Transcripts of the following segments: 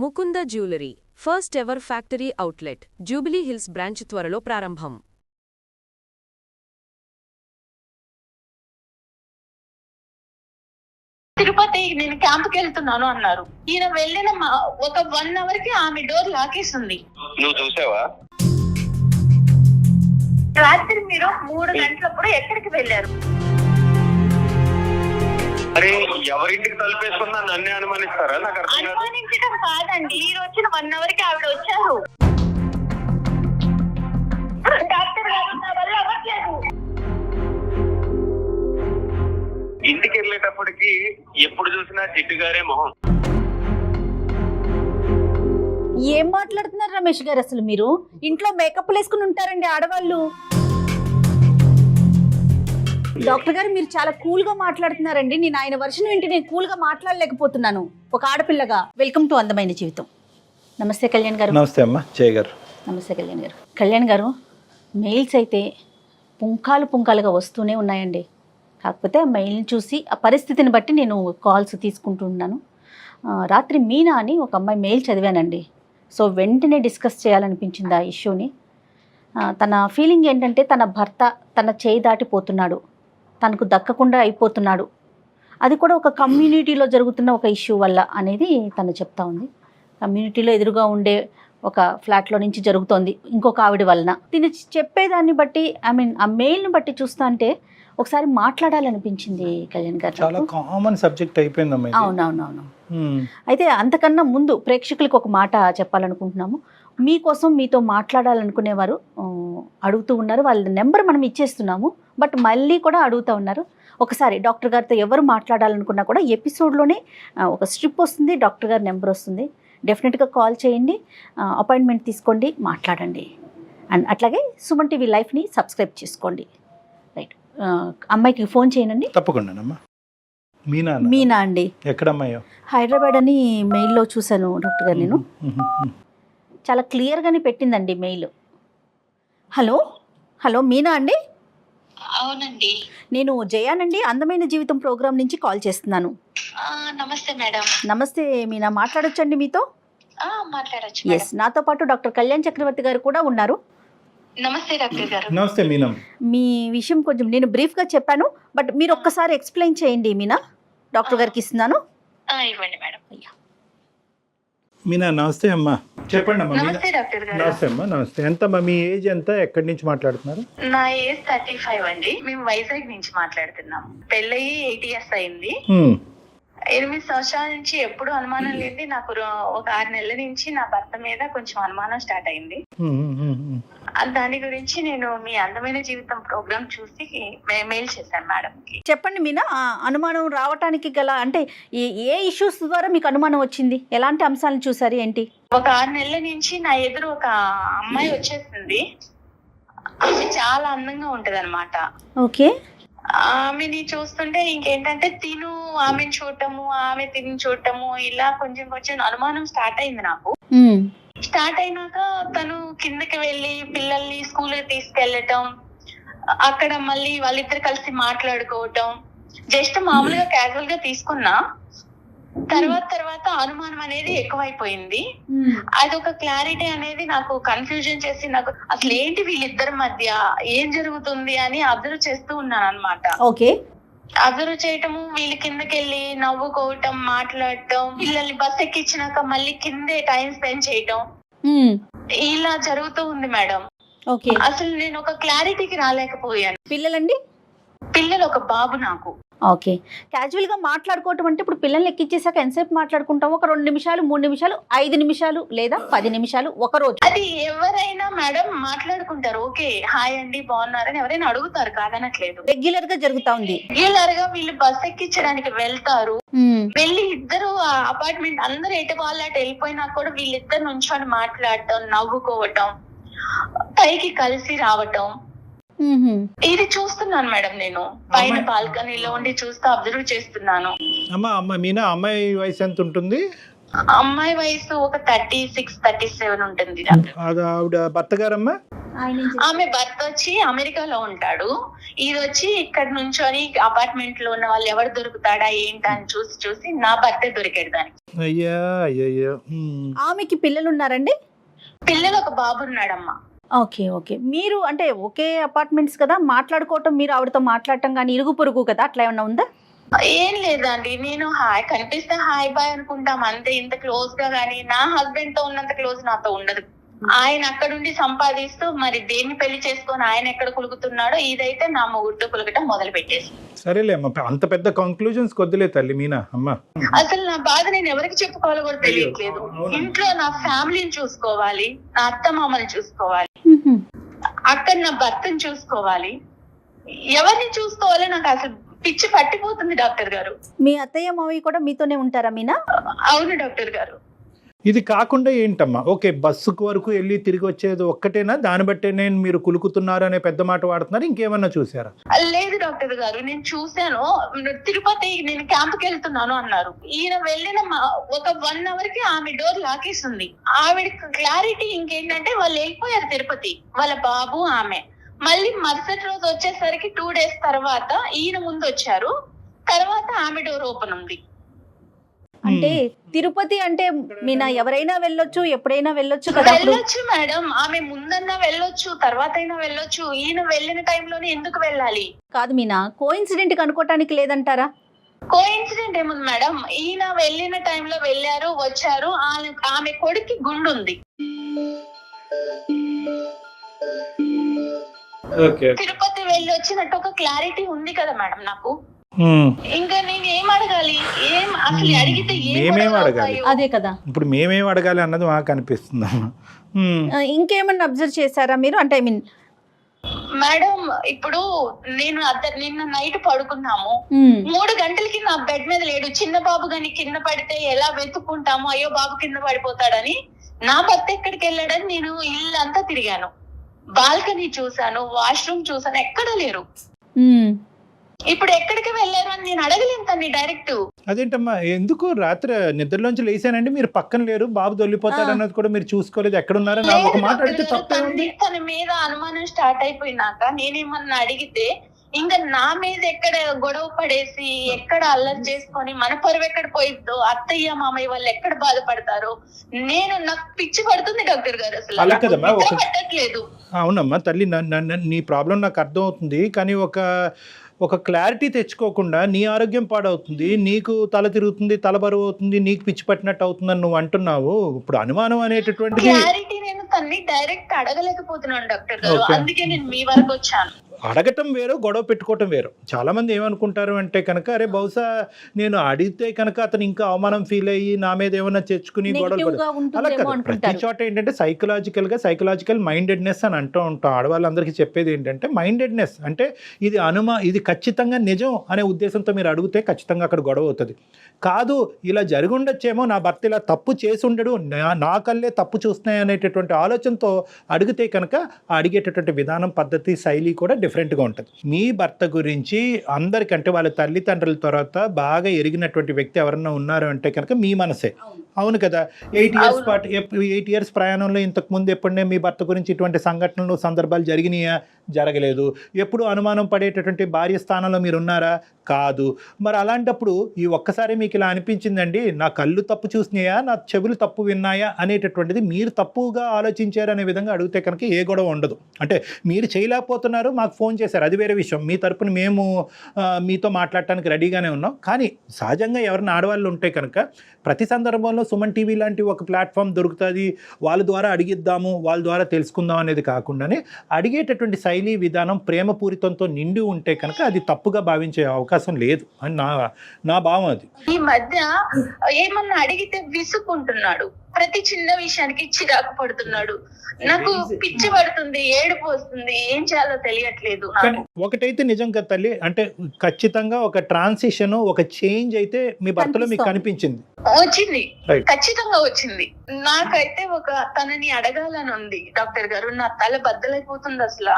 Mukunda jewellery first ever factory outlet jubilee hills branch త్వరలో ప్రారంభం. తిరుపతి నేను క్యాంప్కి వెళ్తున్నాను అన్నారు. ఈయన వెళ్ళిన ఒక 1 అవర్ కి ఆమె డోర్ లాకేస్తుంది. నువ్వు చూసావా? రాత్రి మీరు 3 గంటలప్పుడు ఎక్కడికి వెళ్ళారు? అరే ఎవరింటికి తలుపేసుకున్నా నన్నే అనుమానిస్తారా? నాకు అర్థం కాదు. అనుమానించడం కాదండి, ఈ వచ్చిన 1 అవర్ కి ఆవిడ వచ్చారు. డాక్టర్ గారు నా వల్ల అవ్వట్లేదు. ఇంటికి వెళ్ళేటప్పటికి ఎప్పుడు చూసినా జిడ్డు గారే మొహం. ఏం మాట్లాడుతున్నారు రమేష్ గారు? అసలు మీరు ఇంట్లో మేకప్ వేసుకుని ఉంటారండి ఆడవాళ్ళు. డాక్టర్ గారు మీరు చాలా కూల్ గా మాట్లాడుతున్నారండి. నేను ఆయన వర్షన్ వింటే నేను కూల్ గా మాట్లాడలేకపోతున్నాను ఒక ఆడపిల్లగా. వెల్కమ్ టు అందమైన జీవితం. నమస్తే కళ్యాణ్ గారు. నమస్తే అమ్మా జయ గారు. నమస్తే కళ్యాణ్ గారు. కళ్యాణ్ గారు, మెయిల్స్ అయితే పుంకాలుగా వస్తూనే ఉన్నాయండి. కాకపోతే ఆ మెయిల్ని చూసి ఆ పరిస్థితిని బట్టి నేను కాల్స్ తీసుకుంటున్నాను. రాత్రి మీనా అని ఒక అమ్మాయి మెయిల్ చదివానండి. సో వెంటనే డిస్కస్ చేయాలనిపించింది ఆ ఇష్యూని. తన ఫీలింగ్ ఏంటంటే తన భర్త తన చేయి దాటిపోతున్నాడు, తనకు దక్కకుండా అయిపోతున్నాడు, అది కూడా ఒక కమ్యూనిటీలో జరుగుతున్న ఒక ఇష్యూ వల్ల అనేది తను చెప్తా ఉంది. కమ్యూనిటీలో ఎదురుగా ఉండే ఒక ఫ్లాట్లో నుంచి జరుగుతోంది ఇంకొక ఆవిడ వలన. తిని చెప్పేదాన్ని బట్టి ఆ మెయిల్ని బట్టి చూస్తా అంటే ఒకసారి మాట్లాడాలనిపించింది కళ్యాణ్ గారు. చాలా కామన్ సబ్జెక్ట్ అయిపోయిందమ్మా. అవునవునవును. అయితే అంతకన్నా ముందు ప్రేక్షకులకు ఒక మాట చెప్పాలనుకుంటున్నాము. మీకోసం మీతో మాట్లాడాలనుకునేవారు అడుగుతూ ఉన్నారు. వాళ్ళ నెంబర్ మనం ఇచ్చేస్తున్నాము, బట్ మళ్ళీ కూడా అడుగుతూ ఉన్నారు. ఒకసారి డాక్టర్ గారితో ఎవరు మాట్లాడాలనుకున్నా కూడా ఎపిసోడ్లోనే ఒక స్ట్రిప్ వస్తుంది, డాక్టర్ గారి నెంబర్ వస్తుంది. డెఫినెట్గా కాల్ చేయండి, అపాయింట్మెంట్ తీసుకోండి, మాట్లాడండి. అండ్ అట్లాగే సుమన్ టీవీ లైఫ్ని సబ్స్క్రైబ్ చేసుకోండి. రైట్, అమ్మాయికి ఫోన్ చేయనండి. తప్పకుండా. మీనా అండి. ఎక్కడమ్మాయో? హైదరాబాద్ అని మెయిల్లో చూశాను డాక్టర్ గారు. నేను చాలా క్లియర్గానే పెట్టిందండి మెయిల్. హలో మీనా అండి? అవునండి, నేను జయానండి, అందమైన జీవితం ప్రోగ్రామ్ నుంచి కాల్ చేస్తున్నాను. నమస్తే మేడం. నమస్తే మీనా, మాట్లాడొచ్చండి మీతో? మాట్లాడచ్చు. ఎస్, నాతో పాటు డాక్టర్ కళ్యాణ్ చక్రవర్తి గారు కూడా ఉన్నారు. నమస్తే డాక్టర్ గారు. నమస్తే మీనా. మీ విషయం కొంచెం నేను బ్రీఫ్గా చెప్పాను, బట్ మీరు ఒక్కసారి ఎక్స్ప్లెయిన్ చేయండి మీనా. డాక్టర్ గారికి ఇస్తున్నాను. ఇవ్వండి మేడం. మీనా నమస్తే అమ్మా. చెప్పండి అమ్మా. నమస్తే డాక్టర్ గారు. నమస్తే అమ్మా. నమస్తే. ఎంతమ్మా మీ ఏజ్ ఎంత? ఎక్కడి నుంచి మాట్లాడుతున్నారు? నా ఏజ్ 35 అండి. మేము వైజాగ్ నుంచి మాట్లాడుతున్నాం. పెళ్ళయి 8 years అయింది. 8 సంవత్సరాల నుంచి ఎప్పుడు అనుమానం లేదు. నాకు ఒక 6 నెలల నుంచి నా భర్త మీద కొంచెం అనుమానం స్టార్ట్ అయింది. దాని గురించి నేను మీ అందమైన జీవితం ప్రోగ్రామ్ చూసి మెయిల్ చేశాను మేడం కి. చెప్పండి మీనా, అనుమానం రావటానికి గల అంటే ఏ ఇష్యూస్ ద్వారా మీకు అనుమానం వచ్చింది? ఎలాంటి అంశాలను చూసారు ఏంటి? ఒక 6 నెలల నుంచి నా ఎదురు ఒక అమ్మాయి వచ్చేసింది. ఆమె చాలా అందంగా ఉంటది అనమాట. ఓకే. ఆమెని చూస్తుంటే ఇంకేంటంటే ఆమెను చూడటము, ఆమె తిని చూడటము, ఇలా కొంచెం అనుమానం స్టార్ట్ అయింది నాకు. స్టార్ట్ అయినాక తను కిందకి వెళ్ళి పిల్లల్ని స్కూల్ కి తీసుకెళ్లటం, అక్కడ మళ్ళీ వాళ్ళిద్దరు కలిసి మాట్లాడుకోవటం, జస్ట్ మామూలుగా క్యాజువల్ గా తీసుకున్నా. తర్వాత అనుమానం అనేది ఎక్కువైపోయింది. అదొక క్లారిటీ అనేది నాకు కన్ఫ్యూజన్ చేసి నాకు అసలు ఏంటి వీళ్ళిద్దరి మధ్య ఏం జరుగుతుంది అని అబ్జర్వ్ చేస్తూ ఉన్నాను అనమాట. ఓకే. అబ్జర్వ్ చేయటము, వీళ్ళు కిందకెళ్ళి నవ్వుకోవటం, మాట్లాడటం, పిల్లల్ని బస్ ఎక్కించినాక మళ్ళీ కిందే టైం స్పెండ్ చేయటం, ఇలా జరుగుతూ ఉంది మేడం. ఓకే. అసలు నేను ఒక క్లారిటీకి రాలేకపోయాను. పిల్లలండి? పిల్లలు ఒక బాబు నాకు. ఓకే. క్యాజువల్ గా మాట్లాడుకోవటం అంటే ఇప్పుడు పిల్లల్ని ఎక్కించేసాక ఎంతసేపు మాట్లాడుకుంటాం? ఒక 2 నిమిషాలు, 3 నిమిషాలు, 5 నిమిషాలు, లేదా 10 నిమిషాలు, ఒక రోజు? అది ఎవరైనా మేడం మాట్లాడుకుంటారు. ఓకే, హాయ్ అండి బాగున్నారని ఎవరైనా అడుగుతారు, కాదనట్లేదు. రెగ్యులర్ గా జరుగుతా ఉంది. రెగ్యులర్ గా వీళ్ళు బస్ ఎక్కించడానికి వెళ్తారు. వెళ్ళి ఇద్దరు అపార్ట్మెంట్ అందరు ఎటు వాళ్ళు అటు వెళ్ళిపోయినా కూడా వీళ్ళిద్దరు నుంచొని మాట్లాడటం, నవ్వుకోవటం, పైకి కలిసి రావటం, ఇది చూస్తున్నాను మేడం. నేను పైన బాల్కనీలో ఉండి చూస్తూ అబ్జర్వ్ చేస్తున్నాను. మీనా అమ్మాయి వయసు ఎంత ఉంటుంది? అమ్మాయి వయసు ఒక 36, 37 ఉంటుంది. ఆవిడ భర్త గారమ్మా? ఆమె భర్త వచ్చి అమెరికాలో ఉంటాడు, ఇది వచ్చి ఇక్కడ నుంచొని అపార్ట్మెంట్ లో ఉన్న వాళ్ళు ఎవరు దొరుకుతాడా ఏంటా అని చూసి నా భర్తే దొరికాడు దానికి. అయ్యా అయ్యయ్యో. ఆమెకి పిల్లలు ఉన్నారండి? పిల్లలు ఒక బాబు ఉన్నాడమ్మా. Okay okay. మీరు అంటే ఒకే అపార్ట్మెంట్స్ కదా, మాట్లాడుకోవటం, మీరు ఆవిడతో మాట్లాడటం కానీ ఇరుగు పొరుగు కదా, అట్లా ఏమన్నా ఉందా? ఏం లేదండి, నేను హాయ్ కనిపిస్తే హాయ్ బాయ్ అనుకుంటాం అంతే, ఇంత క్లోజ్ గా గానీ నా హస్బెండ్ తో ఉన్నంత క్లోజ్ నాతో ఉండదు. ఆయన అక్కడుండి సంపాదిస్తూ మరి దేన్ని పెళ్లి చేసుకొని ఆయన ఎక్కడ కులుకుతున్నాడో ఇదైతే నా మొగుడుతో కులకటం మొదలు పెట్టేసి. సరేలే అమ్మ, అంత పెద్ద కంక్లూజన్స్ కొద్దిలే తల్లి మీనా అమ్మ. అసలు నా బాధ నేను ఎవరికి చెప్పుకోవాలో కూడా తెలియట్లేదు. ఇంట్లో నా ఫ్యామిలీని చూసుకోవాలి, నా అత్త మామని చూసుకోవాలి, అక్కడ నా భర్తను చూసుకోవాలి, ఎవరిని చూసుకోవాలో నాకు అసలు పిచ్చి పట్టిపోతుంది డాక్టర్ గారు. మీ అత్తయ్య మావయ్య కూడా మీతోనే ఉంటారా మీనా? అవును డాక్టర్ గారు. ఇది కాకుండా ఏంటమ్మా, ఓకే బస్సుకు వరకు వెళ్ళి తిరిగి వచ్చేది ఒక్కటేనా, దాన్ని బట్టే నేను మీరు కులుకుతున్నారు అనే పెద్ద మాట వాడుతున్నారు, ఇంకేమన్నా చూసారా? లేదు డాక్టర్ గారు, నేను చూశాను, తిరుపతి నేను క్యాంప్కి వెళ్తున్నాను అన్నారు. ఈయన వెళ్ళిన ఒక 1 hour కి ఆమె డోర్ లాకేస్తుంది. ఆవిడ క్లారిటీ ఇంకేంటంటే వాళ్ళు వెళ్ళిపోయారు తిరుపతి, వాళ్ళ బాబు ఆమె. మళ్ళీ మరుసటి రోజు వచ్చేసరికి 2 days తర్వాత ఈయన ముందు వచ్చారు, తర్వాత ఆమె డోర్ ఓపెన్ ఉంది. అంటే తిరుపతి అంటే మీనా ఎవరైనా వెళ్ళొచ్చు, ఎప్పుడైనా వెళ్ళొచ్చు కదా? వెళ్ళొచ్చు మేడం, ఆమె ముందన్నా వెళ్ళొచ్చు, తర్వాత అయినా వెళ్ళొచ్చు, ఈయన వెళ్ళిన టైంలోనే ఎందుకు వెళ్ళాలి? కాదు మీనా, కోఇన్సిడెంట్ అనుకోవటానికి లేదంటారా? కోఇన్సిడెంట్ ఏముంది మేడం, ఈయన వెళ్ళిన టైంలో వెళ్ళారు వచ్చారు, ఆమె కొడుక్కి గుండు ఉంది. తిరుపతి వెళ్ళి వచ్చినట్టు ఒక క్లారిటీ ఉంది కదా మేడం నాకు. ఇంకా నేను ఏం అడగాలి, ఏం అసలు అడిగితే మేమేం అడగాలి? అదే కదా, ఇప్పుడు మేమేం అడగాలి అన్నది మాకు అనిపిస్తుంది. ఇంకేమన్నా అబ్జర్వ్ చేశారా మీరు? అంటే ఐ మీన్ మేడం, ఇప్పుడు నేను నిన్న నైట్ పడుకున్నాము, 3 గంటలకి నా బెడ్ మీద లేడు. చిన్న బాబు గాని కింద పడితే ఎలా వెతుక్కుంటాము, అయ్యో బాబు కింద పడిపోతాడని. నా భర్త ఎక్కడికి వెళ్ళాడని నేను ఇల్లంతా తిరిగాను, బాల్కనీ చూసాను, వాష్రూమ్ చూసాను, ఎక్కడా లేరు. ఇప్పుడు ఎక్కడికి వెళ్ళారు అని నేను అడగలేను తన్ని డైరెక్ట్. అదేంటమ్మా, ఎందుకు రాత్రి నిద్రలోంచి లేసానండి, మీరు పక్కన లేరు, బాబు దొల్లిపోతాడు అన్నది కూడా మీరు చూసుకోలేదు, ఎక్కడున్నారని ఒక మాట అడిగితే తప్పేముంది? తన మీద అనుమానం స్టార్ట్ అయిపోయినాక నేనేమన్నా అడిగితే ఇంకా నా మీద ఎక్కడ గొడవ పడేసి ఎక్కడ అల్లరి చేసుకొని మన పరువు ఎక్కడ పోయిద్దో, అత్తయ్య మామయ్య వాళ్ళు ఎక్కడ బాధపడతారో, నాకు పిచ్చి పడుతుంది డాక్టర్ గారు. అసలు అలా కదమ్మా, పట్టట్లేదు. అవునమ్మా తల్లి, నీ ప్రాబ్లం నాకు అర్థం అవుతుంది, కానీ ఒక క్లారిటీ తెచ్చుకోకుండా నీ ఆరోగ్యం పాడవుతుంది, నీకు తల తిరుగుతుంది, తల బరువు అవుతుంది, నీకు పిచ్చి పట్టినట్టు అవుతుందని నువ్వు అంటున్నావు. ఇప్పుడు అనుమానం అనేటటువంటి క్లారిటీ నేను తన్ని డైరెక్ట్ అడగలేకపోతున్నాను డాక్టర్ గారు, అందుకే నేను మీ వరకు వచ్చాను. అడగటం వేరు, గొడవ పెట్టుకోవటం వేరు. చాలా మంది ఏమనుకుంటారు అంటే కనుక, అరే బహుశా నేను అడిగితే కనుక అతను ఇంకా అవమానం ఫీల్ అయ్యి నా మీద ఏమైనా తెచ్చుకుని గొడవలు. అలా కదా, ప్రతి చోట ఏంటంటే సైకలాజికల్ మైండెడ్నెస్ అని అంటూ ఉంటాం. ఆడవాళ్ళందరికీ చెప్పేది ఏంటంటే మైండెడ్నెస్ అంటే ఇది ఖచ్చితంగా నిజం అనే ఉద్దేశంతో మీరు అడిగితే ఖచ్చితంగా అక్కడ గొడవ అవుతుంది. కాదు ఇలా జరిగి ఉండొచ్చేమో, నా భర్త ఇలా తప్పు చేసి ఉండడు, నా కళ్ళే తప్పు చూస్తున్నాయి అనేటటువంటి ఆలోచనతో అడిగితే కనుక అడిగేటటువంటి విధానం, పద్ధతి, శైలి కూడా డిఫరెంట్గా ఉంటుంది. మీ భర్త గురించి అందరికంటే వాళ్ళ తల్లిదండ్రుల తర్వాత బాగా ఎరిగినటువంటి వ్యక్తి ఎవరన్నా ఉన్నారు అంటే కనుక మీ మనసే. అవును కదా, 8 years ప్రయాణంలో ఇంతకు ముందు ఎప్పుడనే మీ భర్త గురించి ఇటువంటి సంఘటనలు, సందర్భాలు జరిగినాయా? జరగలేదు. ఎప్పుడు అనుమానం పడేటటువంటి భార్య స్థానంలో మీరు ఉన్నారా? కాదు. మరి అలాంటప్పుడు ఈ ఒక్కసారి మీకు ఇలా అనిపించిందండి, నా కళ్ళు తప్పు చూసినాయా, నా చెవులు తప్పు విన్నాయా అనేటటువంటిది మీరు తప్పుగా ఆలోచించారు అనే విధంగా అడిగితే కనుక ఏ గొడవ ఉండదు. అంటే మీరు చేయలేకపోతున్నారు, మాకు ఫోన్ చేశారు, అది వేరే విషయం. మీ తరపున మేము మీతో మాట్లాడటానికి రెడీగానే ఉన్నాం. కానీ సహజంగా ఎవరైనా ఆడవాళ్ళు ఉంటే కనుక ప్రతి సందర్భంలో సుమన్ టీవీ లాంటి ఒక ప్లాట్ఫామ్ దొరుకుతుంది, వాళ్ళ ద్వారా అడిగిద్దాము, వాళ్ళ ద్వారా తెలుసుకుందాం అనేది కాకుండానే అడిగేటటువంటి శైలి, విధానం ప్రేమపూరితంతో నిండి ఉంటే కనుక అది తప్పుగా భావించే అవకాశం లేదు అని నా భావం. అది ఈ మధ్య ఏమన్నా అడిగితే విసుక్కుంటున్నాడు, ప్రతి చిన్న విషయానికి చిరాకు పడుతున్నాడు, నాకు పిచ్చి పడుతుంది, ఏడుపు వస్తుంది, ఏం చేయాలో తెలియట్లేదు. ఒకటైతే నిజం కదా తల్లి, అంటే ఖచ్చితంగా ఒక ట్రాన్సిషన్, ఒక చేంజ్ అయితే మీ భర్తలో మీకు కనిపించింది, వచ్చింది, ఖచ్చితంగా వచ్చింది. నాకైతే తనని అడగాలని ఉంది డాక్టర్ గారు, నా తల బద్దలైపోతుంది అసలు.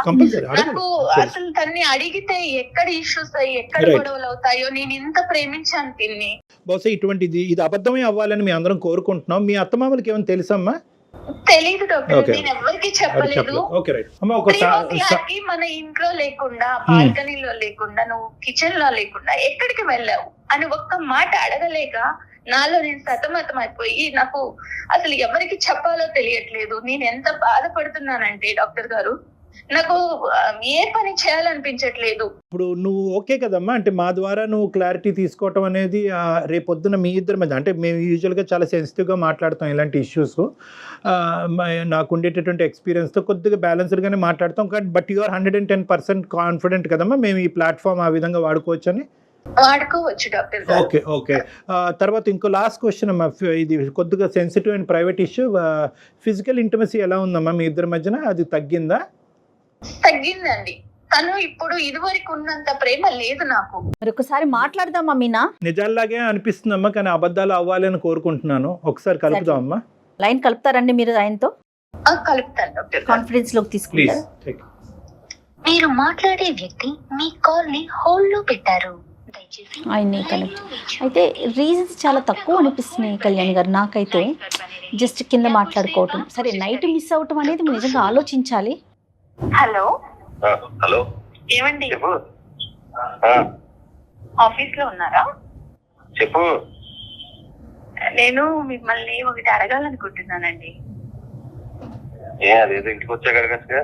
నాకు అసలు తన్ని అడిగితే ఎక్కడ ఇష్యూస్ అయ్యి ఎక్కడ గొడవలు అవుతాయో, నేను ఇంత ప్రేమించాను తిన్ని. బహుశా ఇది అబద్ధమే అవ్వాలని మీ అందరం కోరుకుంటున్నాం. మీ అత్తమామలకి ఏమైనా తెలుసమ్మా? తెలీదు డాక్టర్, Okay. నేను ఎవరికి అది చెప్పలేదు. చెప్పలేదు. ఓకే రైట్ అమ్మ. ఒక 3 o'clock కి మన ఇంట్లో లేకుండా, బాల్కనీలో లేకుండా, నువ్వు కిచెన్ లో లేకుండా ఎక్కడికి వెళ్ళావు అని ఒక్క మాట అడగలేక నాలో నేను సతమతం అయిపోయి నాకు అసలు ఎవరికి చెప్పాలో తెలియట్లేదు. నేను ఎంత బాధపడుతున్నానంటే డాక్టర్ గారు, నాకు ఏ పని చేయాలనిపించట్లేదు. ఇప్పుడు నువ్వు ఓకే కదమ్మా, అంటే మా ద్వారా నువ్వు క్లారిటీ తీసుకోవటం అనేది రేపొద్దున మీ ఇద్దరి మధ్య, అంటే మేము యూజువల్గా చాలా సెన్సిటివ్గా మాట్లాడతాం ఇలాంటి ఇష్యూస్, నాకు ఉండేటటువంటి ఎక్స్పీరియన్స్తో కొద్దిగా బ్యాలెన్స్డ్గానే మాట్లాడతాం. బట్ యు ఆర్ 110% కాన్ఫిడెంట్ కదమ్మా మేము ఈ ప్లాట్ఫామ్ ఆ విధంగా వాడుకోవచ్చు అని? వాడుకోవచ్చు డాక్టర్ గారు. Okay okay. తర్వాత ఇంకో లాస్ట్ క్వశ్చన్ అమ్మా, ఇది కొద్దిగా sensitive and private issue. Physical intimacy ఎలా ఉందమ్మా మీ ఇద్దరి మధ్యన? అది తగ్గిందా? తగ్గిందండి. తను ఇప్పుడు ఇదివరకు ఉన్నంత ప్రేమ లేదు నాకు. మరి ఒకసారి మాట్లాడదామా మీనా? నిజాల్లాగే అనిపిస్తుందమ్మా, కానీ అబద్ధాలు అవ్వాలని కోరుకుంటున్నాను. ఒకసారి కలుపుదామమ్మా. లైన్ కలుపుతారండి మీరు ఆయనతో? కలుపుతాను డాక్టర్. కాన్ఫిడెన్స్ లోకి ప్లీజ్. తీసుకుంటారు. మీరు మాట్లాడే వ్యక్తి మీ కాల్ ని హోల్డ్ లో పెట్టారు. దయచేసి ఆయన్ని కనెక్ట్. అయితే రీజన్స్ చాలా తక్కువ అనిపిస్తున్నాయి కళ్యాణ్ గారు నాకైతే. జస్ట్ కింద మాట్లాడుకోవటం సరే, నైట్ మిస్ అవటం అనేది మీరు నిజంగా ఆలోచించాలి. హలో హలో ఏమండి, చెప్పు. ఆఫీస్ లో ఉన్నారా? చెప్పు. నేను మిమ్మల్ని ఒకటి అడగాలనుకుంటున్నానండి. అదేదో ఇంటికి వచ్చాక అడగచ్చుగా.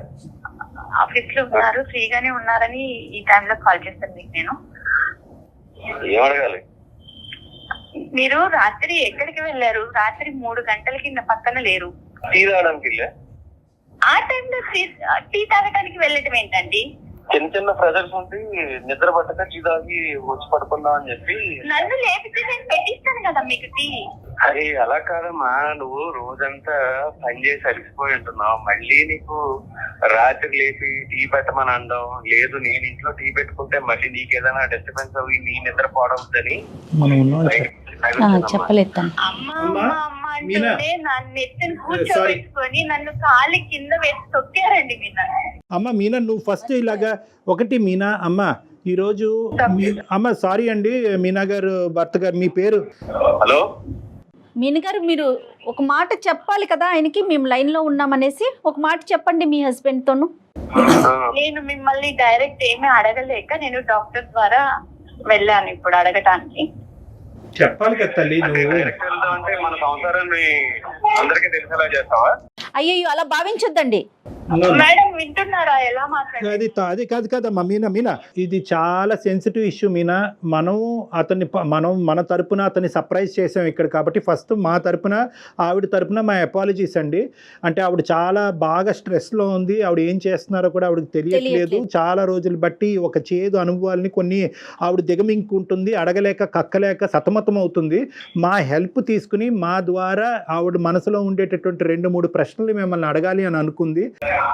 ఆఫీస్ లో ఉన్నారు, ఫ్రీగానే ఉన్నారని ఈ టైంలో కాల్ చేస్తాను మీకు. నేను ఏం అడగాలి? మీరు రాత్రి ఎక్కడికి వెళ్ళారు? రాత్రి 3 గంటలకి నా పక్కన లేరు. టీ తాగడానికి వెళ్ళా. ఆ టైంలో టీ తాగడానికి వెళ్ళటం ఏంటండి? చిన్న చిన్న ప్రెజర్స్ ఉండి నిద్ర పట్టక టీ తాగి వచ్చి పడుకుందాం అని చెప్పి. నన్ను లేపితే నేను పెట్టిస్తాను కదా మీకు టీ. అరే అలా కాదమ్మా, నువ్వు రోజంతా పని చేసి అలిసిపోయి ఉంటున్నావు, మళ్ళీ నీకు రాత్రి లేపి టీ పెట్టమని అనడం లేదు. నేను ఇంట్లో టీ పెట్టుకుంటే మళ్ళీ నీకు ఏదైనా డిస్టర్బెన్స్ అవి నీ నిద్ర పోవద్దని చెప్పలేదు తను. అమ్మ అమ్మ అమ్మ అంటుంటే నన్ను ఎత్తుని కూర్చోబెట్టుకొని నన్ను కాలి కింద వేసి తొక్కారండి మీరు. అమ్మ మీనా, నువ్వు ఫస్ట్ ఇలాగా ఒకటి మీనా అమ్మ, ఈరోజు అమ్మ సారీ అండి మీనా గారు భర్త గారు, మీ పేరు? హలో మీనా గారు, మీరు ఒక మాట చెప్పాలి కదా ఆయనకి, మేము లైన్ లో ఉన్నామనేసి ఒక మాట చెప్పండి మీ హస్బెండ్ తోను. నేను మిమ్మల్ని డైరెక్ట్ ఏమీ అడగలేక నేను డాక్టర్ ద్వారా వెళ్ళాను ఇప్పుడు అడగటానికి. చెప్పాలి కదా తల్లి నువ్వు. డైరెక్ట్ వెళ్దాం అంటే మన సంసారాన్ని అందరికీ తెలిసేలా చేస్తావా? అయ్యో అలా భావించొద్దండి. మేడం వింటున్నారా ఎలా మాట్లాడారు? అది కాదు కదమ్మా మీనా. మీనా ఇది చాలా సెన్సిటివ్ ఇష్యూ మీనా. మనం మన తరపున అతన్ని సర్ప్రైజ్ చేసాం ఇక్కడ, కాబట్టి ఫస్ట్ మా తరపున ఆవిడ తరపున మా అపాలజీస్ అండి. అంటే ఆవిడ చాలా బాగా స్ట్రెస్లో ఉంది, ఆవిడ ఏం చేస్తున్నారో కూడా ఆవిడకి తెలియట్లేదు. చాలా రోజులు బట్టి ఒక చేదు అనుభవాలని కొన్ని ఆవిడ దిగమింగుకుంటుంది, అడగలేక కక్కలేక సతమతం అవుతుంది. మా హెల్ప్ తీసుకుని మా ద్వారా ఆవిడ మనసులో ఉండేటటువంటి 2-3 ప్రశ్నలు మిమ్మల్ని అడగాలి అని అనుకుంది.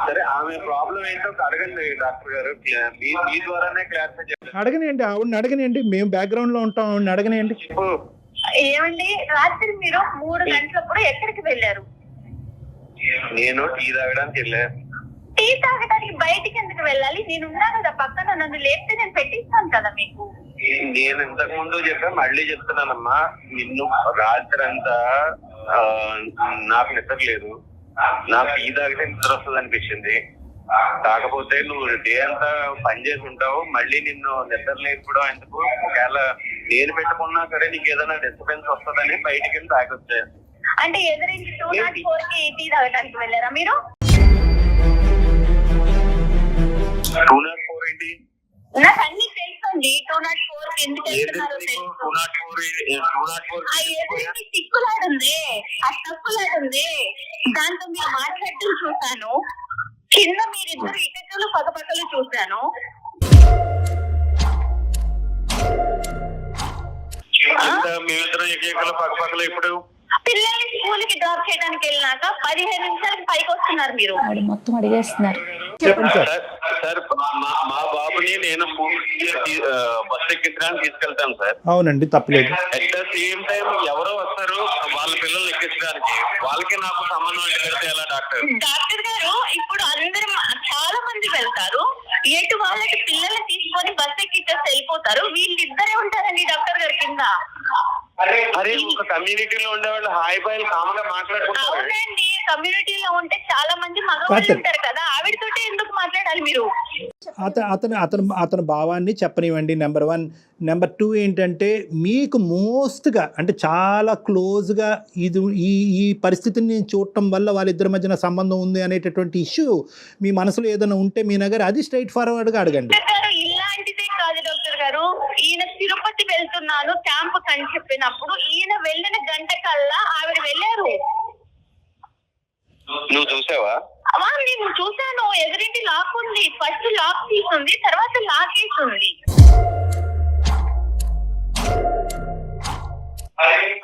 సరే, ఆమె ప్రాబ్లం ఏంటో అడగండి డాక్టర్ గారు, మీ ద్వారానే క్లారిఫై చేయండి. అడగనియండి, ఆవిడని అడగనియండి, మేము బ్యాక్గ్రౌండ్ లో ఉంటాం, ఆవిడని అడగనియండి. ఏమండి, రాత్రి మీరు 3 గంటలప్పుడు ఎక్కడికి వెళ్ళారు? నేను టీ తాగడానికి వెళ్ళా. టీ తాగడానికి బయటికి ఎందుకు వెళ్ళాలి? నేను ఉన్నా కదా పక్కన, నన్ను లేపితే నేను పెట్టిస్తాను కదా మీకు. నేను ఇంతకు ముందు చెప్పా, మళ్ళీ చెప్తున్నానమ్మా, నిన్ను రాత్రి అంతా నాకు నిద్ర లేదు, నాకు టీ తాగితే నిద్ర వస్తుంది అనిపించింది. కాకపోతే నువ్వు డే అంతా పని చేసి ఉంటావు, మళ్ళీ నిన్ను నిద్ర లేకపోవడం ఎందుకు? ఒకవేళ నేను పెట్టుకున్నా సరే నీకు ఏదైనా డిస్టర్బెన్స్ వస్తుందని బయటికి వెళ్ళి తాగొచ్చాను. అంటే ఎదురించి 204 కి టీ తాగడానికి వెళ్ళారా మీరు? 204 ఏంటి? నాకు అన్ని తెలుసండి. 204 కి ఎందుకు వెళ్తున్నారో తెలుసు. 204 ఆ ఎదురించి సిక్కులాడుంది, ఆ తక్కులాడుంది, దాంతో మీరు మాట్లాడటం చూశాను. కింద మీరిద్దరు ఇటకలు పగపగలు చూశాను. మేమిద్దరం ఏకైకలు పక్కపక్కలు ఇప్పుడు పిల్లల్ని స్కూల్ కి డ్రాప్ చేయడానికి వెళ్ళినాక 15 నిమిషాలకు పైకి వస్తున్నారు మీరు. మొత్తం అడిగేస్తున్నారు. చెప్పండి సార్. సార్, మా బాబుని నేను స్కూల్ బస్ ఎక్కించడానికి తీసుకెళ్తాను సార్. అవునండి, తప్పలేదు. అట్ ద సేమ్ టైం ఎవరో వస్తారు వాళ్ళ పిల్లల్ని ఎక్కించడానికి, వాళ్ళకి నాకు సంబంధం పెడితే ఎలా డాక్టర్? డాక్టర్ గారు, ఇప్పుడు అందరూ చాలా మంది వెళ్తారు, ఎటు వాళ్ళకి పిల్లల్ని తీసుకొని బస్ ఎక్కించేసి వెళ్ళిపోతారు. వీళ్ళిద్దరే ఉంటారండి డాక్టర్ గారి కింద. అరే ఒక కమ్యూనిటీలో ఉండేవాళ్ళు హాయ్ బాయ్ కామన్ గా మాట్లాడుకుంటారు. అవునండి, కమ్యూనిటీలో ఉంటే చాలా మంది మగవాళ్ళు ఉంటారు కదా, ఆవిడతోటే ఎందుకు మాట్లాడాలి మీరు? అతని భావాన్ని చెప్పనివ్వండి, నెంబర్ 1. నెంబర్ 2 ఏంటంటే మీకు మోస్ట్గా అంటే చాలా క్లోజ్గా ఈ పరిస్థితిని నేను చూడటం వల్ల వాళ్ళిద్దరి మధ్యన సంబంధం ఉంది అనేటటువంటి ఇష్యూ మీ మనసులో ఏదైనా ఉంటే మీ నగర్ అది స్ట్రైట్ ఫార్వర్డ్గా అడగండి. ఇలాంటిదే కాదు డాక్టర్ గారు, ఈయన తిరుపతి వెళ్తున్నాను క్యాంపు అని చెప్పినప్పుడు ఈయన వెళ్ళిన గంట కల్లా ఆవిడ వెళ్ళారు. నువ్వు చూసావా? నేను చూసాను, ఎదురింటి లాక్ ఉంది, ఫస్ట్ లాక్ తీసుంది, తర్వాత లాక్ వేసింది.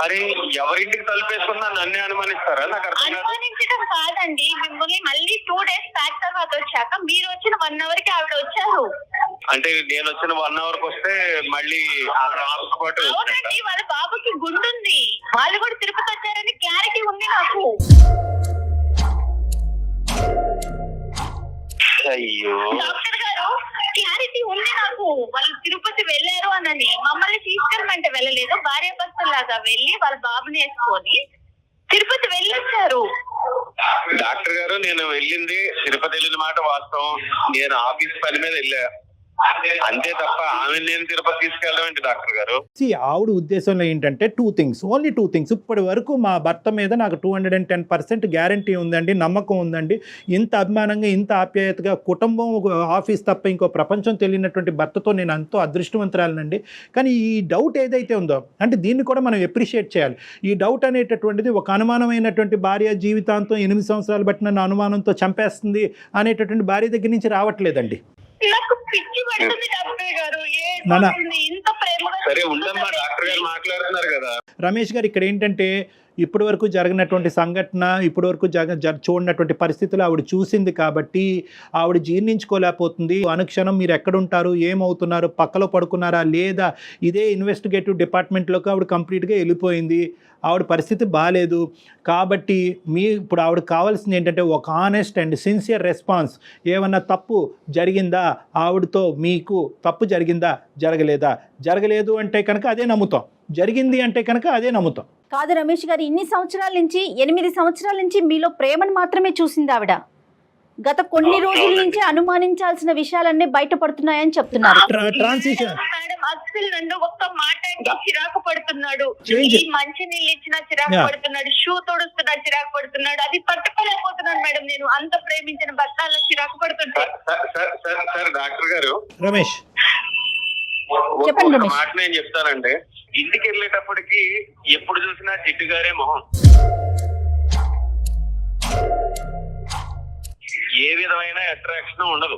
అరే ఎవరింటికి తలుపేసుకున్నా నన్నే అనుమానిస్తారా? నాకు అర్థం కాదు. అనుమానించడం కాదండి, మిమ్మల్ని మళ్ళీ 2 days బ్యాక్ తర్వాత వచ్చాక మీరు వచ్చిన 1 hour కి ఆవిడ వచ్చారు. అంటే నేను వచ్చిన 1 hour కి వస్తే మళ్ళీ అవునండి, వాళ్ళ బాబుకి గుండుంది, వాళ్ళు కూడా తిరుపతి వచ్చారని క్లారిటీ ఉంది నాకు. అయ్యో డాక్టర్ గారు, క్లారిటీ ఉంది నాకు, వాళ్ళు తిరుపతి వెళ్ళారు అనని. మమ్మల్ని తీసుకెళ్ళమంటే వెళ్ళలేదు, భార్యాభర్తలాగా వెళ్ళి వాళ్ళ బాబుని వేసుకొని తిరుపతి వెళ్ళొచ్చారు. డాక్టర్ గారు, నేను వెళ్ళింది తిరుపతి వెళ్ళిన మాట వాస్తవం. నేను ఆఫీస్ పని మీద వెళ్ళా అంతే తప్ప ఆమె నేను తిరుపతి తీసుకెళ్ళడం ఏంటి డాక్టర్ గారు? ఆవిడ ఉద్దేశంలో ఏంటంటే 2 things, ఓన్లీ 2 things. ఇప్పటి వరకు మా భర్త మీద నాకు 210% గ్యారంటీ ఉందండి, నమ్మకం ఉందండి. ఇంత అభిమానంగా ఇంత ఆప్యాయతగా కుటుంబం ఆఫీస్ తప్ప ఇంకో ప్రపంచం తెలియనటువంటి భర్తతో నేను ఎంతో అదృష్టవంతురాలనండి. కానీ ఈ డౌట్ ఏదైతే ఉందో అంటే దీన్ని కూడా మనం ఎప్రిషియేట్ చేయాలి. ఈ డౌట్ అనేటటువంటిది ఒక అనుమానమైనటువంటి భార్య జీవితాంతం 8 సంవత్సరాలు బట్టి నన్ను అనుమానంతో చంపేస్తుంది అనేటటువంటి భార్య దగ్గర నుంచి రావట్లేదండి. నాకు పిచ్చి పడుతుంది డాక్టర్ గారు, ఇంత ప్రేమగా. సరే ఉండమ్మా, డాక్టర్ గారు మాట్లాడుతున్నారు కదా. రమేష్ గారు, ఇక్కడ ఏంటంటే ఇప్పటి వరకు జరిగినటువంటి సంఘటన, ఇప్పటి వరకు చూడనటువంటి పరిస్థితులు ఆవిడ చూసింది కాబట్టి ఆవిడ జీర్ణించుకోలేకపోతుంది. అనుక్షణం మీరు ఎక్కడుంటారు, ఏమవుతున్నారు, పక్కలో పడుకున్నారా లేదా, ఇదే ఇన్వెస్టిగేటివ్ డిపార్ట్మెంట్లోకి ఆవిడ కంప్లీట్గా వెళ్ళిపోయింది. ఆవిడ పరిస్థితి బాగాలేదు కాబట్టి ఇప్పుడు ఆవిడ కావాల్సింది ఏంటంటే ఒక ఆనెస్ట్ అండ్ సిన్సియర్ రెస్పాన్స్. ఏమన్నా తప్పు జరిగిందా, ఆవిడతో మీకు తప్పు జరిగిందా, జరగలేదు అంటే కనుక అదే నమ్ముతాం, జరిగింది అంటే కనుక అదే నమ్ముతాం. కాదు రమేష్ గారు, ఇన్ని సంవత్సరాల నుంచి 8 సంవత్సరాల నుంచి మీలో ప్రేమను మాత్రమే చూసింది ఆవిడ. గత కొన్ని రోజుల నుంచి అనుమానించాల్సిన విషయాలన్నీ బయటపడుతున్నాయని చెప్తున్నారు. ట్రాన్సిషన్ మేడం, అసలు నన్ను ఒక్క మాట అంటే చిరాకు పడుతున్నాడు, మంచి నీళ్ళు ఇచ్చినా చిరాకు పడుతున్నాడు, షూ తొడుస్తున్నా చిరాకు పడుతున్నాడు, అది పట్టుకోలేకపోతున్నాను మేడం. నేను అంత ప్రేమించిన భర్త అలా చిరాకు పడుతుంటే. డాక్టర్ గారు, రమేష్ చెప్పండి రమేష్. మాట నేను చెప్తానండి, ఇంటికి వెళ్ళేటప్పటికి ఎప్పుడు చూసినా జిడ్డు గారే మొహం, ఏ విధమైన అట్రాక్షన్ ఉండదు.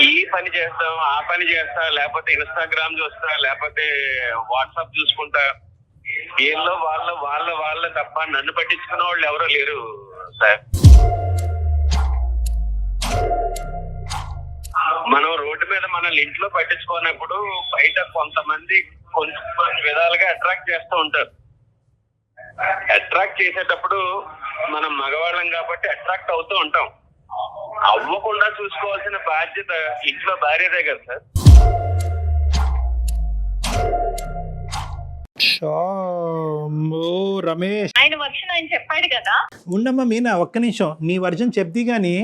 ఈ పని చేస్తాం, ఆ పని చేస్తా, లేకపోతే ఇన్స్టాగ్రామ్ చూస్తా, లేకపోతే వాట్సాప్ చూసుకుంటా, వీళ్ళు వాళ్ళ తప్ప నన్ను పట్టించుకున్న వాళ్ళు ఎవరో లేరు సార్. మనం రోడ్డు మీద మనల్ని ఇంట్లో పట్టించుకున్నప్పుడు బయట కొంతమంది కొన్ని విధాలుగా అట్రాక్ట్ చేస్తూ ఉంటారు. అట్రాక్ట్ చేసేటప్పుడు మనం మగవాళ్ళం కాబట్టి అట్రాక్ట్ అవుతూ ఉంటాం. అవ్వకుండా చూసుకోవాల్సిన బాధ్యత ఇంట్లో భార్యదే కదా సార్. రమేష్, ఆయన వర్షన్ ఆయన చెప్పాడు కదా. ఉండమ్మా మీనా, ఒక్క నిమిషం నీ వర్జన్ చెప్ది కానీ.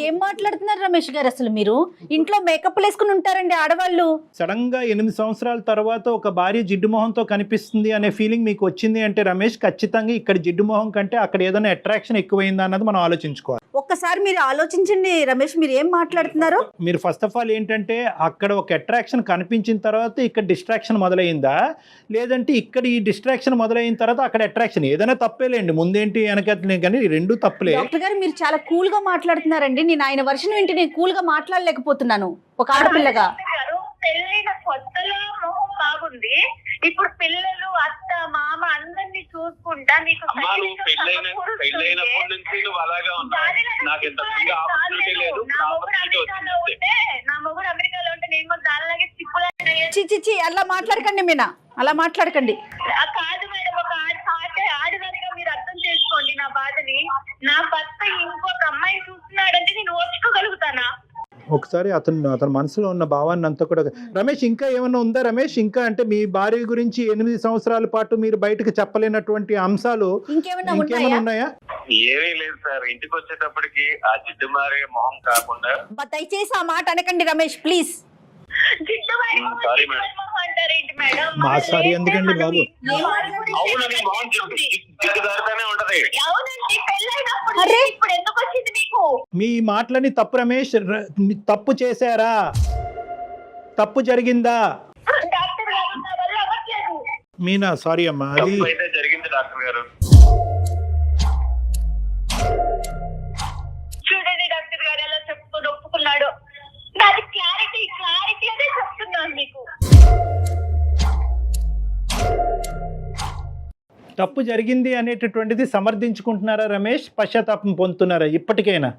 ఏం మాట్లాడుతున్నారు రమేష్ గారు, అసలు మీరు ఇంట్లో మేకప్లు వేసుకుని ఉంటారండి ఆడవాళ్ళు. సడన్ గా 8 సంవత్సరాల తర్వాత ఒక భార్య జిడ్డు మొహంతో కనిపిస్తుంది అనే ఫీలింగ్ మీకు వచ్చింది అంటే రమేష్, ఖచ్చితంగా ఇక్కడ జిడ్డు మొహం కంటే అక్కడ ఏదైనా అట్రాక్షన్ ఎక్కువైందా అన్నది మనం ఆలోచించుకోవాలి. ఒక్కసారి మీరు ఆలోచించండి రమేష్, మీరు ఏం మాట్లాడుతున్నారు? మీరు ఫస్ట్ ఆఫ్ ఆల్ ఏంటంటే అక్కడ ఒక అట్రాక్షన్ కనిపించిన తర్వాత ఇక్కడ డిస్ట్రాక్షన్ మొదలైందా, లేదంటే ఇక్కడ ఈ డిస్ట్రాక్షన్ మొదలైన తర్వాత అక్కడ అట్రాక్షన్, ఏదైనా తప్పేలేండి, ముందేంటి వెనకట్లే, కానీ రెండు తప్పులే. డాక్టర్ గారు, మీరు చాలా కూల్ గా మాట్లాడుతున్నారండి. నేను ఆయన వర్షన్ వింటే నేను కూల్ గా మాట్లాడలేకపోతున్నాను ఒక ఆడపిల్లగా. పెళ్ళైన కొత్తలో మొహం బాగుంది, ఇప్పుడు పిల్లలు అత్త మామ అందరినీ చూసుకుంటా నీకు పెళ్ళైనప్పటి నుంచి నువ్వు అలాగా ఉన్నావు. నాకు ఇంత ఆపర్చునిటీ లేదు. నా మొగుడు అమెరికాలో ఉంటే నేను కూడా దానిలాగే చిచ్చి అలా మాట్లాడకండి మీనా, అలా మాట్లాడకండి. కాదు మేడం, ఒక ఆడదానిగా మీరు అర్థం చేసుకోండి నా బాధని. నా భర్త ఇంకొక అమ్మాయి చూస్తున్నాడంటే నేను ఓర్చుకోగలుగుతానా? ఒకసారి అతని మనసులో ఉన్న భావాన్ని అంతా కూడా. రమేష్, ఇంకా ఏమన్నా ఉందా రమేష్? ఇంకా అంటే మీ భార్య గురించి 8 సంవత్సరాల పాటు మీరు బయటకు చెప్పలేనటువంటి అంశాలు ఇంకేమన్నా ఉన్నాయా? ఏమీ లేదు సార్. ఇంటికి వచ్చేటప్పటికి ఆ జిడ్డు మారే మొహం కాకుండా. దయచేసి ఆ మాట అనకండి రమేష్, ప్లీజ్. Sorry madam. మా సారీ ఎందుకండి బాబు? అవునండి, మొహం జిడ్డుదారుతానే ఉంటది. ఇప్పుడు ఎందుకు వచ్చింది మీకు? మీ మాటలని తప్పు రమేష్. తప్పు చేశారా? తప్పు జరిగిందా? డాక్టర్ గారు నా వల్ల అవ్వట్లేదు. మీనా, సారీ అమ్మా. అది తప్పు అయితే జరిగింది డాక్టర్ గారు. చూడండి డాక్టర్ గారు ఎలా చెప్పుకొని ఒప్పుకున్నాడు. నాది క్లారిటీ అదే చెప్తున్నాను మీకు. తప్పు జరిగింది అనేటటువంటిది సమర్థించుకుంటున్నారా రమేష్? పశ్చాత్తాపం పొందుతున్నారా ఇప్పటికైనా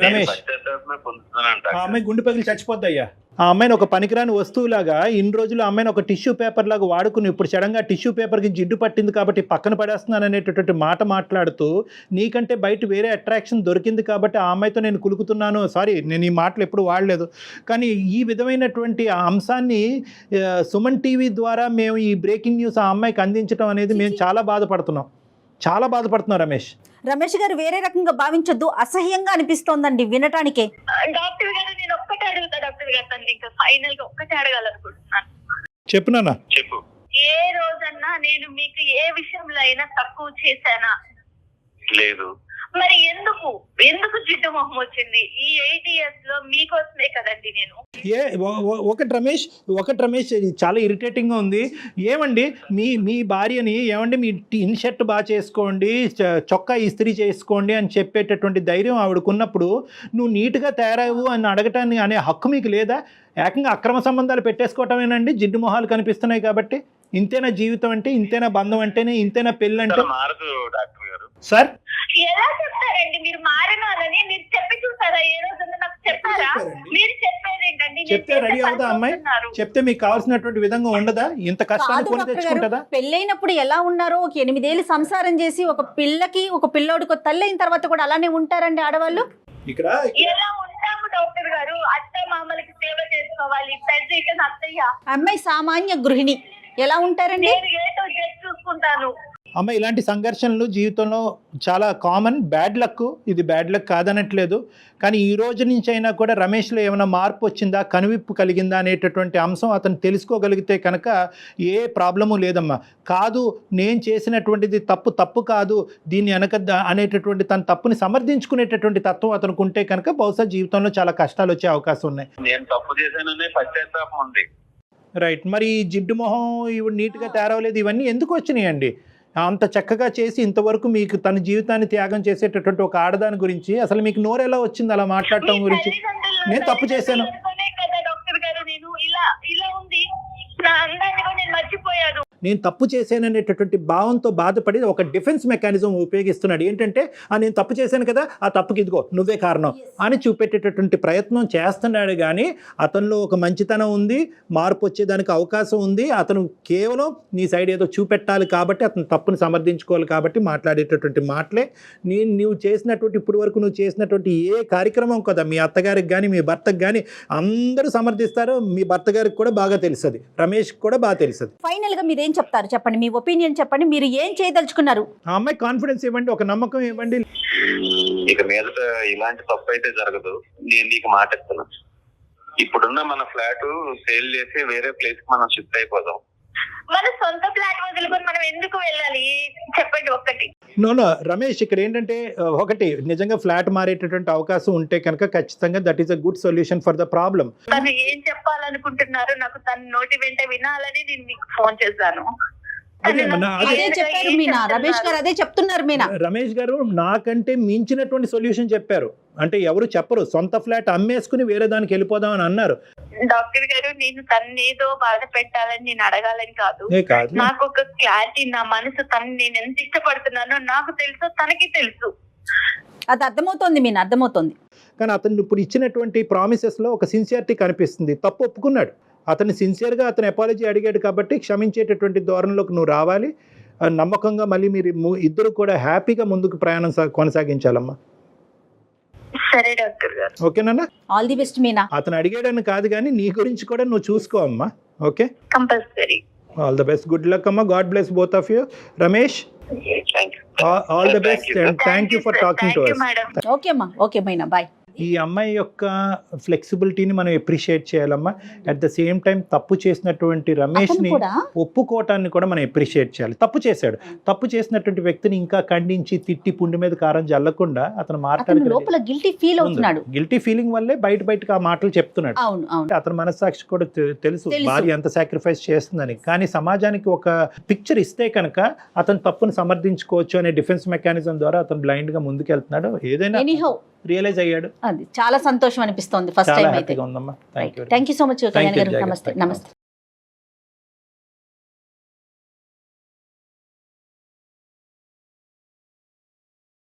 రమేష్? పశ్చాత్తాపమే పొందుతున్నానంట. ఆ అమ్మాయి గుండె పగిలి చచ్చిపోద్దయ్యా. ఆ అమ్మాయిని ఒక పనికిరాని వస్తువులాగా ఇన్ని రోజులు ఆ అమ్మాయిని ఒక టిష్యూ పేపర్ లాగా వాడుకుని ఇప్పుడు సడన్గా టిష్యూ పేపర్కి జిడ్డు పట్టింది కాబట్టి పక్కన పడేస్తున్నాను అనేటటువంటి మాట మాట్లాడుతూ నీకంటే బయట వేరే అట్రాక్షన్ దొరికింది కాబట్టి ఆ అమ్మాయితో నేను కులుకుతున్నాను. సారీ, నేను ఈ మాటలు ఎప్పుడు వాడలేదు. కానీ ఈ విధమైనటువంటి ఆ అంశాన్ని సుమన్ టీవీ ద్వారా మేము ఈ బ్రేకింగ్ న్యూస్ ఆ అమ్మాయికి అందించడం అనేది మేము చాలా బాధపడుతున్నాం రమేష్. రమేష్ గారు వేరే రకంగా భావించొద్దు, అసహ్యంగా అనిపిస్తోందండి వినటానికే. డాక్టర్ గారు నేను ఒక్కటే అడుగుతా డాక్టర్ గారు, తను ఇంకా ఫైనల్ గా ఒక్కటే అడగాలనుకుంటున్నాను. చెప్పు నాన్న. చెప్పు. ఏ రోజన్నా నేను మీకు ఏ విషయంలో అయినా తక్కువ చేశానా? లేదు. మరి ఎందుకు జిడ్డు మొహం వచ్చింది? ఈ 8 years లో మీకోసమే కదండి నేను. ఒకటి రమేష్ ఇది చాలా ఇరిటేటింగ్గా ఉంది. ఏమండి మీ భార్యని ఏమండి మీ ఇన్ షర్ట్ బాగా చేసుకోండి, చొక్కా ఇస్త్రీ చేసుకోండి అని చెప్పేటటువంటి ధైర్యం ఆవిడకున్నప్పుడు నువ్వు నీట్గా తయారవు అని అడగటాన్ని అనే హక్కు మీకు లేదా? ఏకంగా అక్రమ సంబంధాలు పెట్టేసుకోవటమేనండి జిడ్డు మొహాలు కనిపిస్తున్నాయి కాబట్టి? ఇంతేనా జీవితం అంటే? ఇంతేనా బంధం అంటేనే? ఇంతేనా పెళ్ళి అంటే? మారదు డాక్టర్ గారు. సార్ ఎలా చెప్తారండి మీరు మారినారని? మీరు చెప్పి చూసారా? ఏ రోజున నాకు చెప్పారా? మీరు చెప్పేదేంటండి? చెప్తే రెడీ అవుదా అమ్మాయి? చెప్తే మీకు కావాల్సినటువంటి విధంగా ఉండదా? ఇంత కష్టాన్ని కొని తెచ్చుకుంటుందా? పెళ్ళైనప్పుడు ఎలా ఉన్నారో, ఒక 8 ఏళ్ళు సంసారం చేసి ఒక పిల్లోడికి తల్లి అయిన తర్వాత కూడా అలానే ఉంటారండి ఆడవాళ్ళు. ఇక్కడ ఎలా ఉంటాము డాక్టర్ గారు? అత్త మామలకి సేవ చేసుకోవాలి. పెద్ద అత్తయ్య. అమ్మాయి సామాన్య గృహిణి, ఎలా ఉంటారండి? నేను ఏదో చూసుకుంటాను. అమ్మ, ఇలాంటి సంఘర్షణలు జీవితంలో చాలా కామన్. బ్యాడ్ లక్, ఇది బ్యాడ్ లక్ కాదనట్లేదు. కానీ ఈ రోజు నుంచి అయినా కూడా రమేష్లో ఏమైనా మార్పు వచ్చిందా, కనువిప్పు కలిగిందా అనేటటువంటి అంశం అతను తెలుసుకోగలిగితే కనుక ఏ ప్రాబ్లము లేదమ్మా. కాదు, నేను చేసినటువంటిది తప్పు కాదు, దీన్ని అనేటటువంటి తన తప్పుని సమర్థించుకునేటటువంటి తత్వం అతనికి ఉంటే కనుక బహుశా జీవితంలో చాలా కష్టాలు వచ్చే అవకాశం ఉన్నాయి. నేను తప్పు చేశాననే పశ్చాత్తాపం ఉంది. రైట్. మరి జిడ్డు మొహం ఇవి నీట్గా తయారవలేదు, ఇవన్నీ ఎందుకు వచ్చినాయండి? అంత చక్కగా చేసి ఇంతవరకు మీకు తన జీవితాన్ని త్యాగం చేసేటటువంటి ఒక ఆడదాని గురించి అసలు మీకు నోరు ఎలా వచ్చింది అలా మాట్లాడటం గురించి? నేను తప్పు చేశాను కదా డాక్టర్ గారు, నేను ఇలా ఉంది నా అందాన్ని కూడా నేను మర్చిపోయాను. నేను తప్పు చేశాననేటటువంటి భావంతో బాధపడి ఒక డిఫెన్స్ మెకానిజం ఉపయోగిస్తున్నాడు. ఏంటంటే నేను తప్పు చేశాను కదా, ఆ తప్పుకి ఇదిగో నువ్వే కారణం అని చూపెట్టేటటువంటి ప్రయత్నం చేస్తున్నాడు. కానీ అతనిలో ఒక మంచితనం ఉంది, మార్పు వచ్చేదానికి అవకాశం ఉంది. అతను కేవలం నీ సైడ్ ఏదో చూపెట్టాలి కాబట్టి, అతను తప్పుని సమర్థించుకోవాలి కాబట్టి మాట్లాడేటటువంటి మాటలే. నువ్వు చేసినటువంటి ఇప్పుడు వరకు నువ్వు చేసినటువంటి ఏ కార్యక్రమం కదా మీ అత్తగారికి కానీ మీ భర్తకు కానీ అందరూ సమర్థిస్తారు. మీ భర్త గారికి కూడా బాగా తెలుస్తుంది, రమేష్ కూడా బాగా తెలుస్తుంది. ఫైనల్ గా మీరు ఏం చెప్తారు చెప్పండి, మీ ఒపీనియన్ చెప్పండి. మీరు ఏం చేయదలుచుకున్నారు? ఆ అమ్మాయి కాన్ఫిడెన్స్ ఇవ్వండి, ఒక నమ్మకం ఇవ్వండి. ఇక మీదట ఇలాంటి తప్పు అయితే జరగదు. నేను నీకు మాట ఇస్తున్నా, ఇప్పుడున్న మన ఫ్లాట్ సేల్ చేసి వేరే ప్లేస్ కి మనం షిఫ్ట్ అయిపోదాం. మన సొంత ఫ్లాట్ వదులుకొని మనం ఎందుకు వెళ్ళాలి చెప్పండి ఒక్కటి. నో రమేష్, ఇక్కడ ఏంటంటే ఒకటి నిజంగా ఫ్లాట్ మారేటటువంటి అవకాశం ఉంటే కనుక ఖచ్చితంగా that is a good solution for the problem. తను ఏం చెప్పాలనుకుంటున్నారు నాకు తన నోటి వెంట వినాలని నేను మీకు ఫోన్ చేశాను. అదే చెప్పారు మీనా, రమేష్ గారు అదే చెప్తున్నారు. మీనా రమేష్ గారు నాకంటే మించినటువంటి సొల్యూషన్ చెప్పారు. అంటే ఎవరు చెప్పరు, సొంత ఫ్లాట్ అమ్మేసుకుని వేరే దానికి వెళ్ళిపోదాం అని అన్నారు. డాక్టర్ గారు నేను తను ఏదో బాధ పెట్టాలని నేను అడగాలని కాదు. నాకు ఒక క్లారిటీ, నా మనసు తను నేను ఎంత ఇష్టపడుతున్నానో నాకు తెలుసు, తనకి తెలుసు. అది అర్థమవుతోంది మీనా, అర్థమవుతోంది. కానీ అతను ఇప్పుడు ఇచ్చినటువంటి ప్రామిసెస్లో ఒక సిన్సియారిటీ కనిపిస్తుంది. తప్పు ఒప్పుకున్నాడు, అతను సిన్సియర్గా అతను అపాలజీ అడిగాడు కాబట్టి క్షమించేటటువంటి ధోరణిలోకి నువ్వు రావాలి. నమ్మకంగా మళ్ళీ మీరు ఇద్దరు కూడా హ్యాపీగా ముందుకు ప్రయాణం కొనసాగించాలమ్మా. సరే డాక్టర్ గారు. ఓకేనా? All the best Meena. అతను అడిగాడని కాదు కానీ నీ గురించి కూడా నువ్వు చూసుకో అమ్మా. Okay, compulsory. All the best, good luck అమ్మా, God bless both of you. Ramesh, all the best and thank you for talking to us. Madam. Okay అమ్మా, ఓకే మీనా, బాయ్. ఈ అమ్మాయి యొక్క ఫ్లెక్సిబిలిటీని మనం ఎప్రిషియేట్ చేయాలమ్మా. అట్ ద సేమ్ టైం తప్పు చేసినటువంటి రమేష్ని కూడా ఒప్పుకోవటాన్ని కూడా మనం ఎప్రిషియేట్ చేయాలి. తప్పు చేశాడు, తప్పు చేసినటువంటి వ్యక్తిని ఇంకా ఖండించి తిట్టి పుండి మీద కారం జల్లకుండా అతను అతను లోపల గిల్టీ ఫీల్ అవుతున్నాడు. గిల్టీ ఫీలింగ్ వల్లే బయటకు ఆ మాటలు చెప్తున్నాడు. అవును అవును, అతని మనస్సాక్షి కూడా తెలుసు భార్య ఎంత సాక్రిఫైస్ చేస్తుందని. కానీ సమాజానికి ఒక పిక్చర్ ఇస్తే కనుక అతను తప్పును సమర్థించుకోవచ్చు అనే డిఫెన్స్ మెకానిజం ద్వారా అతను బ్లైండ్ గా ముందుకెళ్తున్నాడు. ఏదైనా రియలైజ్ అయ్యాడు. అది చాలా సంతోషం అనిపిస్తోంది ఫస్ట్ టైం అయితే. ఉందమ్మా. Thank you so much Kalyan గారు. నమస్తే. నమస్తే.